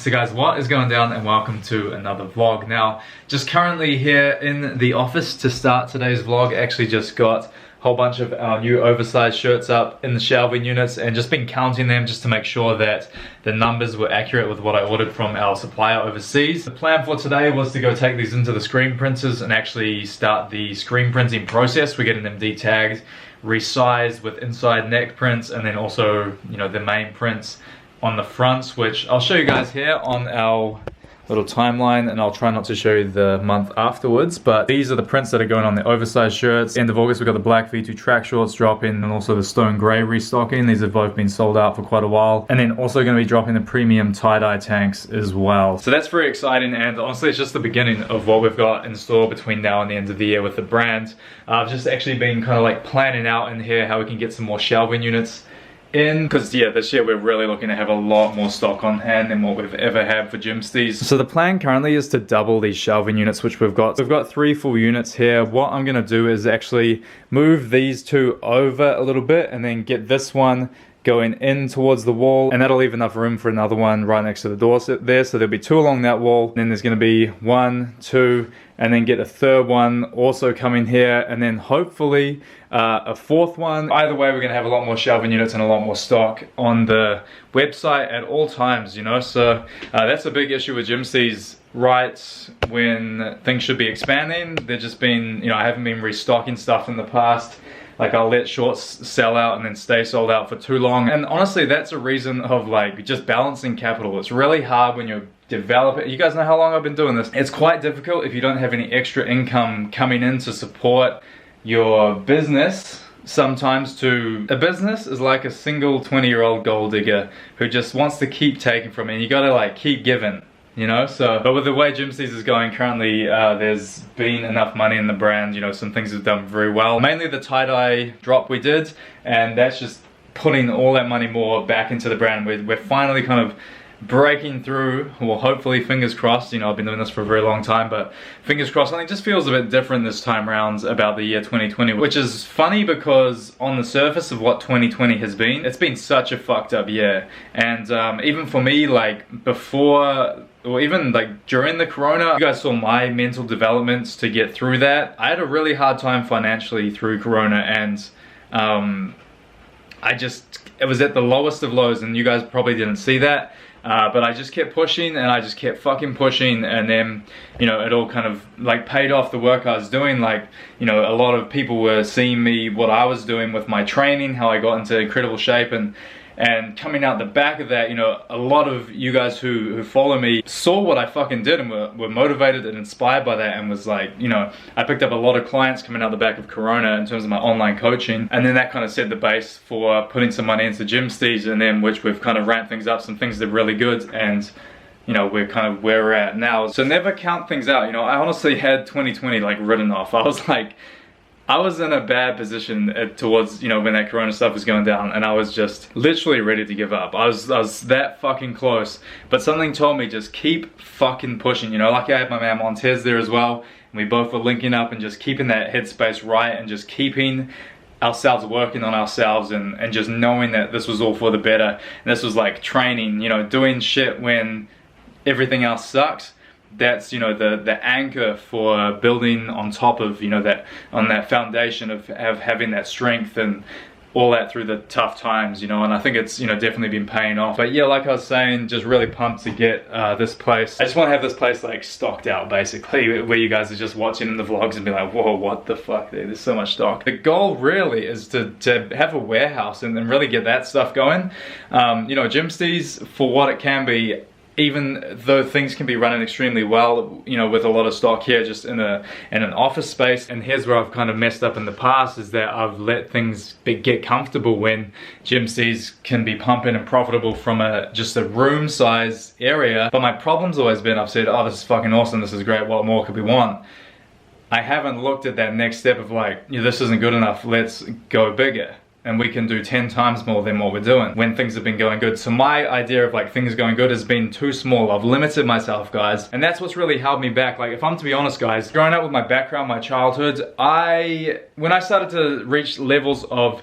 So guys, what is going down, and welcome to another vlog. Now, just currently here in the office to start today's vlog. Actually just got a whole bunch of our new oversized shirts up in the shelving units and just been counting them just to make sure that the numbers were accurate with what I ordered from our supplier overseas. The plan for today was to go take these into the screen printers and actually start the screen printing process. We're getting them de-tagged, resized with inside neck prints, and then also, you know, the main prints on the fronts, which I'll show you guys here on our little timeline, and I'll try not to show you the month afterwards. But these are the prints that are going on the oversized shirts. End of August, we've got the black V2 track shorts dropping, and also the stone gray restocking. These have both been sold out for quite a while. And then also going to be dropping the premium tie-dye tanks as well. So that's very exciting, and honestly it's just the beginning of what we've got in store between now and the end of the year with the brand. I've just actually been kind of like planning out in here how we can get some more shelving units in, because yeah, this year we're really looking to have a lot more stock on hand than what we've ever had for Gymstees. So the plan currently is to double these shelving units, which we've got. We've got 3 full units here. What I'm gonna do is actually move these 2 over a little bit and then get this one going in towards the wall, and that'll leave enough room for another one right next to the door there. So there'll be 2 along that wall, then there's going to be 1, 2, and then get a 3rd one also coming here, and then hopefully a 4th one. Either way, we're going to have a lot more shelving units and a lot more stock on the website at all times, you know. So that's a big issue with Gymstees right when things should be expanding. They've just been, you know, I haven't been restocking stuff in the past. Like, I'll let shorts sell out and then stay sold out for too long. And honestly, that's a reason of like just balancing capital. It's really hard when you're developing. You guys know how long I've been doing this. It's quite difficult if you don't have any extra income coming in to support your business. Sometimes a business is like a single 20-year-old gold digger who just wants to keep taking from it. And you gotta like keep giving, you know. So but with the way Gymstees is going currently, there's been enough money in the brand. You know, some things have done very well, mainly the tie-dye drop we did, and that's just putting all that money more back into the brand. We're finally kind of breaking through. Well, hopefully, fingers crossed. You know, I've been doing this for a very long time, but fingers crossed. Something just feels a bit different this time around about the year 2020, which is funny because on the surface of what 2020 has been, it's been such a fucked up year. And even for me, like before, or even like during the corona, you guys saw my mental developments to get through that. I had a really hard time financially through corona, and it was at the lowest of lows, and you guys probably didn't see that. But I just kept pushing, and I just kept fucking pushing, and then, you know, it all kind of like paid off the work I was doing. Like, you know, a lot of people were seeing me, what I was doing with my training, how I got into incredible shape, and coming out the back of that, you know, a lot of you guys who follow me saw what I fucking did and were motivated and inspired by that, and was like, you know, I picked up a lot of clients coming out the back of Corona in terms of my online coaching, and then that kind of set the base for putting some money into Gymstees, and then which we've kind of ramped things up. Some things did really good, and you know, we're kind of where we're at now. So never count things out. You know, I honestly had 2020 like written off. I was in a bad position towards, you know, when that corona stuff was going down, and I was just literally ready to give up. I was that fucking close, but something told me just keep fucking pushing, you know. Like I had my man Montez there as well, and we both were linking up and just keeping that headspace right, and just keeping ourselves working on ourselves, and just knowing that this was all for the better. And this was like training, you know, doing shit when everything else sucks. That's, you know, the anchor for building on top of, you know, that on that foundation of having that strength and all that through the tough times, you know. And I think it's, you know, definitely been paying off. But yeah, like I was saying, just really pumped to get this place. I just want to have this place like stocked out, basically, where you guys are just watching the vlogs and be like, whoa, what the fuck, dude, there's so much stock. The goal really is to have a warehouse and really get that stuff going. You know, Gymstees, for what it can be, even though things can be running extremely well, you know, with a lot of stock here just in an office space. And here's where I've kind of messed up in the past, is that I've let things get comfortable when Gymstees can be pumping and profitable from just a room size area. But my problem's always been, I've said, oh, this is fucking awesome, this is great, what more could we want? I haven't looked at that next step of like, you know, this isn't good enough, let's go bigger. And we can do 10 times more than what we're doing when things have been going good. So my idea of like things going good has been too small. I've limited myself, guys, and that's what's really held me back. Like, if I'm to be honest, guys, growing up with my background, my childhood, when I started to reach levels of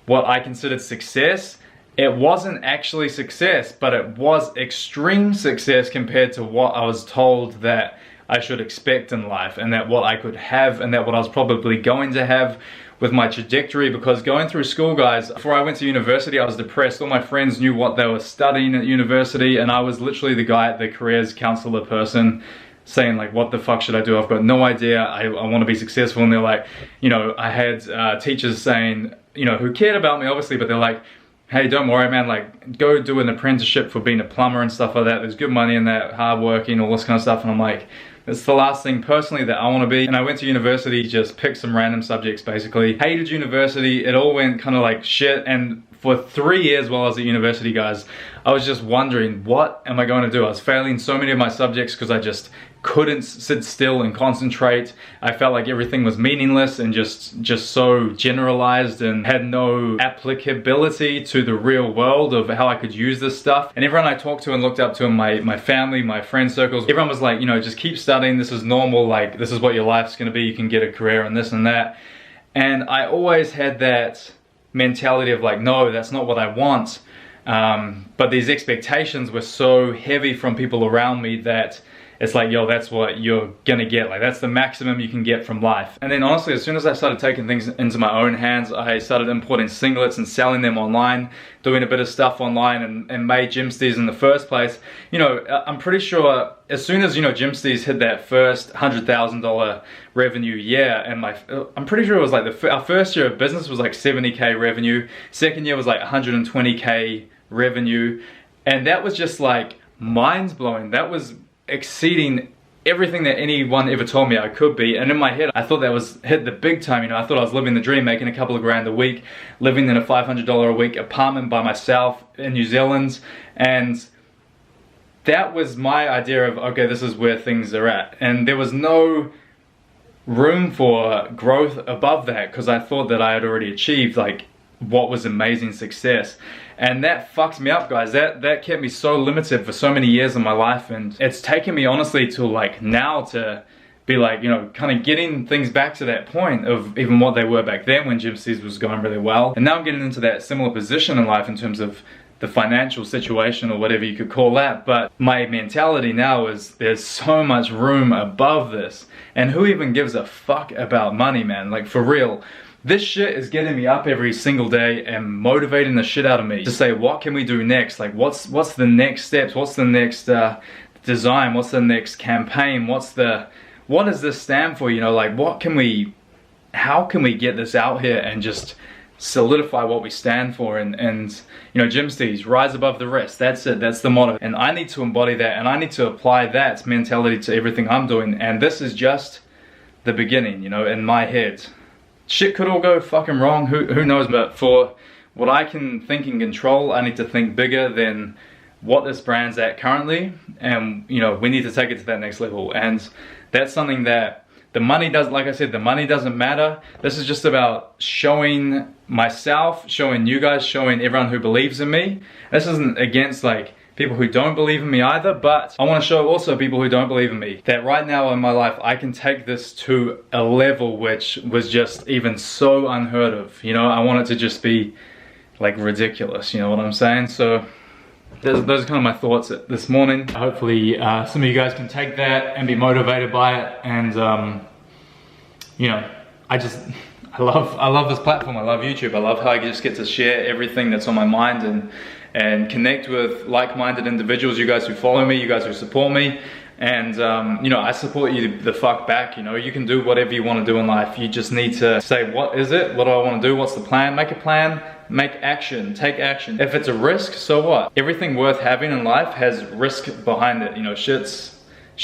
what I considered success, it wasn't actually success, but it was extreme success compared to what I was told that I should expect in life, and that what I could have, and that what I was probably going to have with my trajectory. Because going through school, guys, before I went to university, I was depressed. All my friends knew what they were studying at university, and I was literally the guy at the careers counselor person saying like, what the fuck should I do? I've got no idea. I want to be successful. And they're like, you know, I had teachers saying, you know, who cared about me obviously, but they're like, hey, don't worry, man, like, go do an apprenticeship for being a plumber and stuff like that. There's good money in that, hard working, all this kind of stuff. And I'm like, it's the last thing personally that I want to be. And I went to university, just picked some random subjects basically. Hated university, it all went kind of like shit. And for 3 years while I was at university, guys, I was just wondering, what am I going to do? I was failing so many of my subjects because I just couldn't sit still and concentrate. I felt like everything was meaningless and just so generalized and had no applicability to the real world of how I could use this stuff. And everyone I talked to and looked up to in my family, my friend circles, everyone was like, you know, just keep studying, this is normal, like this is what your life's gonna be, you can get a career and this and that. And I always had that mentality of like, no, that's not what I want. But these expectations were so heavy from people around me that it's like, yo, that's what you're gonna get. Like, that's the maximum you can get from life. And then honestly, as soon as I started taking things into my own hands, I started importing singlets and selling them online, doing a bit of stuff online, and made Gymsteez in the first place. You know, I'm pretty sure as soon as, you know, Gymsteez hit that first $100,000 revenue year, and I'm pretty sure it was like our first year of business was like 70K revenue. Second year was like 120K revenue. And that was just like mind blowing. That was exceeding everything that anyone ever told me I could be. And in my head, I thought that was hit the big time. You know, I thought I was living the dream, making a couple of grand a week, living in a $500 a week apartment by myself in New Zealand. And that was my idea of, okay, this is where things are at. And there was no room for growth above that, because I thought that I had already achieved like what was amazing success. And that fucks me up, guys. That kept me so limited for so many years in my life. And it's taken me honestly to like now to be like, you know, kind of getting things back to that point of even what they were back then when Gymsteez was going really well. And now I'm getting into that similar position in life in terms of the financial situation or whatever you could call that. But my mentality now is there's so much room above this. And who even gives a fuck about money, man? Like, for real. This shit is getting me up every single day and motivating the shit out of me to say, what can we do next? Like, what's the next steps? What's the next design? What's the next campaign? What does this stand for? You know, like, how can we get this out here and just solidify what we stand for? And you know, Gymsteez, rise above the rest. That's it. That's the motto. And I need to embody that, and I need to apply that mentality to everything I'm doing. And this is just the beginning, you know, in my head. Shit could all go fucking wrong, who knows, but for what I can think and control, I need to think bigger than what this brand's at currently, and you know, we need to take it to that next level. And that's something that the money does, like I said, the money doesn't matter. This is just about showing myself, showing you guys, showing everyone who believes in me. This isn't against like people who don't believe in me either, but I want to show also people who don't believe in me that right now in my life I can take this to a level which was just even so unheard of. You know, I want it to just be like ridiculous, you know what I'm saying? So those are kind of my thoughts this morning. Hopefully some of you guys can take that and be motivated by it. And you know, I love this platform. I love YouTube. I love how I just get to share everything that's on my mind and connect with like-minded individuals, you guys who follow me, you guys who support me. And you know, I support you the fuck back. You know, you can do whatever you want to do in life. You just need to say, what is it? What do I want to do? What's the plan? Make a plan, make action, take action. If it's a risk, so what? Everything worth having in life has risk behind it. You know, shit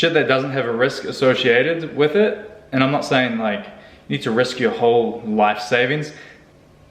that doesn't have a risk associated with it. And I'm not saying like you need to risk your whole life savings.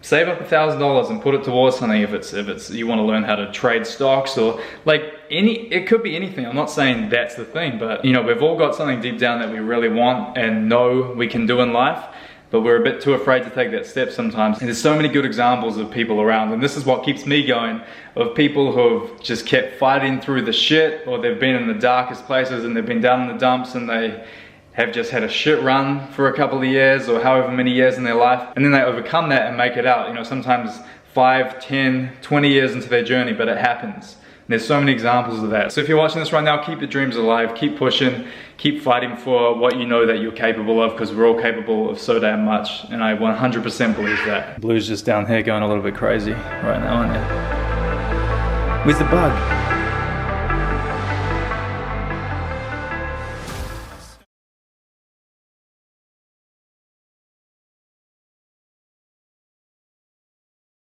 Save up $1,000 and put it towards something if it's you want to learn how to trade stocks, or like it could be anything. I'm not saying that's the thing, but you know, we've all got something deep down that we really want and know we can do in life, but we're a bit too afraid to take that step sometimes. And there's so many good examples of people around, and this is what keeps me going, of people who have just kept fighting through the shit, or they've been in the darkest places and they've been down in the dumps and they have just had a shit run for a couple of years or however many years in their life, and then they overcome that and make it out. You know, sometimes 5, 10, 20 years into their journey, but it happens. And there's so many examples of that. So if you're watching this right now, keep your dreams alive, keep pushing, keep fighting for what you know that you're capable of, because we're all capable of so damn much, and I 100% believe that. Blue's just down here going a little bit crazy right now, aren't you? Where's the bug?